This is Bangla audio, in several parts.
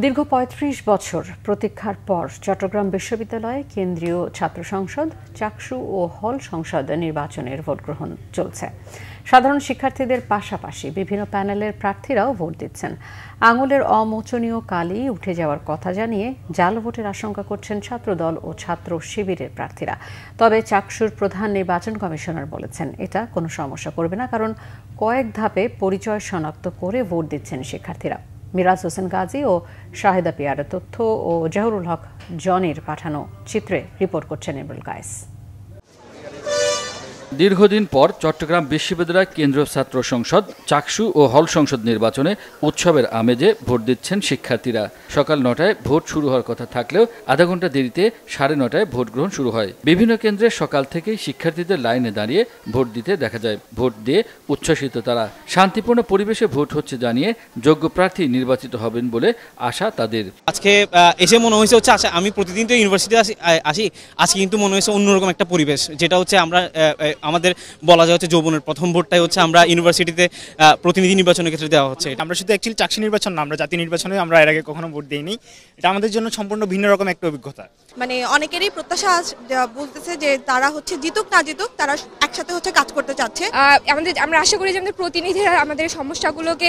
দীর্ঘ ৩৫ বছর প্রতীক্ষার পর চট্টগ্রাম বিশ্ববিদ্যালয়ে কেন্দ্রীয় ছাত্র সংসদ, চাকসু ও হল সংসদ নির্বাচনের ভোট গ্রহণ চলছে। সাধারণ শিক্ষার্থীদের পাশাপাশি বিভিন্ন প্যানেলের প্রার্থীরাও ভোট দিচ্ছেন। আঙুলের অমোচনীয় কালি উঠে যাওয়ার কথা জানিয়ে জাল ভোটের আশঙ্কা করছেন ছাত্রদল ও ছাত্র শিবিরের প্রার্থীরা। তবে চাকসুর প্রধান নির্বাচন কমিশনার বলেছেন, এটা কোনো সমস্যা করবে না, কারণ কয়েক ধাপে পরিচয় শনাক্ত করে ভোট দিচ্ছেন শিক্ষার্থীরা। মিরাজ হোসেন গাজী ও শাহেদা পিয়ারের তথ্য ও জাহরুল হক জনির পাঠানো চিত্রে রিপোর্ট করছেন ইমরুল কায়েস। দীর্ঘদিন পর চট্টগ্রাম বিশ্ববিদ্যালয় কেন্দ্রীয় ছাত্র সংসদ, চাকসু ও হল সংসদ নির্বাচনে উৎসবের আমেজে ভোট দিচ্ছেন শিক্ষার্থীরা। সকাল ৯টায় ভোট শুরু হওয়ার কথা থাকলেও আধা ঘন্টা দেরিতে ৯:৩০ ভোট গ্রহণ শুরু হয়। বিভিন্ন কেন্দ্রে সকাল থেকেই শিক্ষার্থীদের লাইনে দাঁড়িয়ে ভোট দিতে দেখা যায়। ভোট দিয়ে উচ্ছ্বসিত তারা। শান্তিপূর্ণ পরিবেশে ভোট হচ্ছে জানিয়ে যোগ্য প্রার্থী নির্বাচিত হবেন বলে আশা তাদের। আজকে এসে মনে হয়েছে আমি প্রতিদিন তো ইউনিভার্সিটি আসি, আজকে কিন্তু মনে হয়েছে অন্যরকম একটা পরিবেশ, যেটা হচ্ছে আমরা আমাদের বলা যায় হচ্ছে যৌবনের প্রথম ভোটটাই হচ্ছে আমরা ইউনিভার্সিটিতে প্রতিনিধি নির্বাচনের ক্ষেত্রে দেওয়া হচ্ছে। আমরা শুধু অ্যাকচুয়ালি চাকসু নির্বাচন না, আমরা জাতীয় নির্বাচনে আমরা এর আগে কখনো ভোট দিইনি। এটা আমাদের জন্য সম্পূর্ণ ভিন্ন রকম একটা অভিজ্ঞতা। মানে অনেকেরই প্রত্যাশা বলতেছে যে তারা হচ্ছে জিতুক না জিতুক, তারা একসাথে হচ্ছে কাজ করতে চাচ্ছে। আমরা আশা করি যে আমাদের প্রতিনিধিরা আমাদের সমস্যাগুলোকে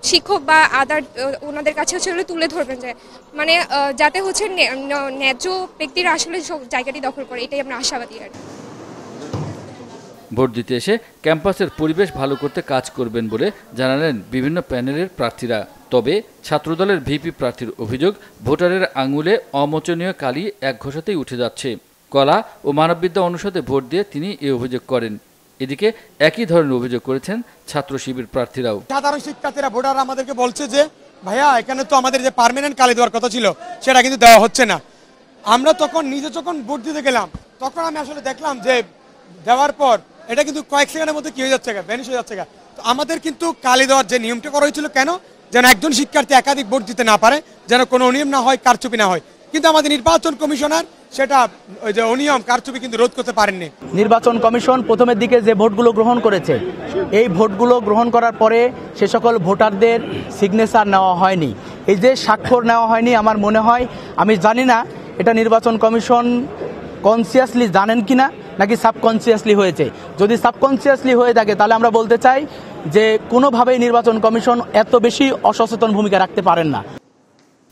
শিক্ষক বা আদার ওনাদের কাছে হচ্ছে তুলে ধরবেন, যে মানে যাতে হচ্ছে ন্যায্য ব্যক্তিরা আসলে জায়গাটি দখল করে, এটাই আমরা আশাবাদী। ভোট দিতে এসে ক্যাম্পাসের পরিবেশ ভালো করতে কাজ করবেন বলে জানালেন বিভিন্ন প্যানেলের প্রার্থীরা। তবে ছাত্রদলের ভিপি প্রার্থীর অভিযোগ, ভোটারের আঙুলে অমোচনীয় কালি এক ঘষাতেই উঠে যাচ্ছে। কলা ও মানববিদ্যা অনুষদে ভোট দিয়ে তিনি এই অভিযোগ করেন। এদিকে একই ধরনের অভিযোগ করেছেন ছাত্র শিবির প্রার্থীরাও। সাধারণ শিক্ষার্থীরা ভোটার আমাদেরকে বলছে যে ভাইয়া, এখানে তো আমাদের যে পার্মানেন্ট কালি দেওয়ার কথা ছিল সেটা কিন্তু দেওয়া হচ্ছে না। আমরা তখন নিজে যখন ভোট দিতে গেলাম তখন আমি আসলে দেখলাম যে দেওয়ার পর এটা কিন্তু কয়েক সেকেন্ডের মধ্যে কি হয়ে যাচ্ছে, ভ্যানিশ হয়ে যাচ্ছে। তো আমাদের কিন্তু কালি দেওয়ার যে নিয়মটা করা হয়েছিল, কেন যেন একজন শিক্ষার্থী একাধিক ভোট দিতে না পারে, যেন কোনো অনিয়ম না হয়, কারচুপি না হয়। কিন্তু আমাদের নির্বাচন কমিশনার সেটা ওই যে অনিয়ম কারচুপি কিন্তু রোধ করতে পারেননি। নির্বাচন কমিশন প্রথমের দিকে যে ভোটগুলো গ্রহণ করেছে, এই ভোটগুলো গ্রহণ করার পরে সে সকল ভোটারদের সিগনেচার নেওয়া হয়নি, এই যে স্বাক্ষর নেওয়া হয়নি। আমার মনে হয়, আমি জানি না এটা নির্বাচন কমিশন কনসিয়াসলি জানেন কিনা নাকি সাবকনসিয়াসলি হয়েছে। যদি সাবকনসিয়াসলি হয়ে থাকে তাহলে আমরা বলতে চাই যে কোনোভাবেই নির্বাচন কমিশন এত বেশি অসচেতন ভূমিকা রাখতে পারেন না।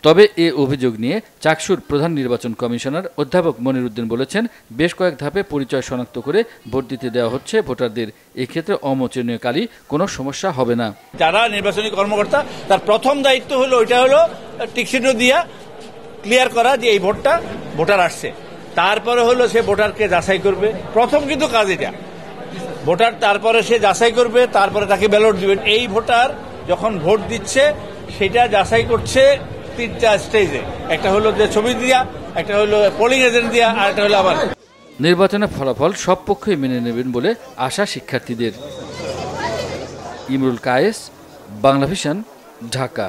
তবে এ অভিযোগ নিয়ে চাকসুর প্রধান নির্বাচন কমিশনার অধ্যাপক মনির উদ্দিন বলেছেন, বেশ কয়েক ধাপে পরিচয় শনাক্ত করে ভোট দিতে দেওয়া হচ্ছে ভোটারদের। এক্ষেত্রে অমোচনীয় কালি কোনো সমস্যা হবে না। যারা নির্বাচনী কর্মকর্তা, তার প্রথম দায়িত্ব হলো ওইটা হলো টিকচিহ্ন দিয়া ক্লিয়ার করা যে এই ভোটটা ভোটার আসছে। তারপরে হলো সে ভোটারকে যাচাই করবে। প্রথম কিন্তু কাজ এটা, ভোটার তারপরে সে যাচাই করবে, তারপরে তাকে ব্যালট দিবেন। এই ভোটার যখন ভোট দিচ্ছে সেটা যাচাই করছে 3টা স্টেজে। একটা হলো যে ছবি দিয়া, একটা হলো পোলিং এজেন্ট দিয়া, আর একটা হলো আবার। নির্বাচনের ফলাফল সব পক্ষই মেনে নেবেন বলে আশা শিক্ষার্থীদের। ইমরুল কায়েস, বাংলা ভিশন, ঢাকা।